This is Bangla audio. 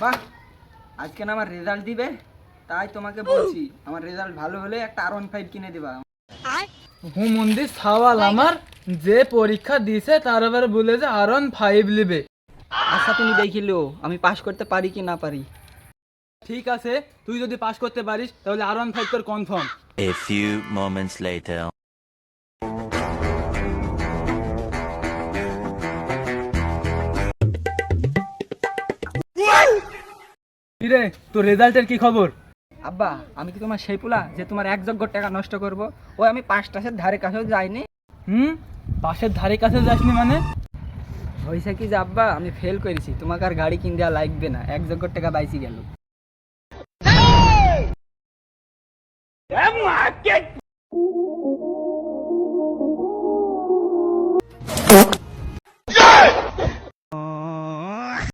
আব্বা আজকে না আমার রেজাল্ট দিবে, তাই তোমাকে বলছি আমার রেজাল্ট ভালো হলে একটা R15 কিনে দিবা। হুমন্দি সাওয়াল আমার যে পরীক্ষা দিছে তার এবারে বলে যে R15 লিবে। আচ্ছা তুমি দেখিলো আমি পাস করতে পারি কি না পারি। ঠিক আছে, তুই যদি পাস করতে পারিস তাহলে R15 তোর confirm. A few moments later. কিরে তোর রেজাল্টের কি খবর? আব্বা আমি কি তোমার সেই পোলা যে তোমার এক যজ্ঞ টাকা নষ্ট করব? ওই আমি 5টার ধারে কাছেও যাইনি। পাশের ধারে কাছে যাসনি মানে? হয়েছে কি যে আব্বা আমি ফেল করেছি, তোমাকে আর গাড়ি কিনে দেওয়া লাগবে না, এক যজ্ঞ টাকা বাইসি গেল।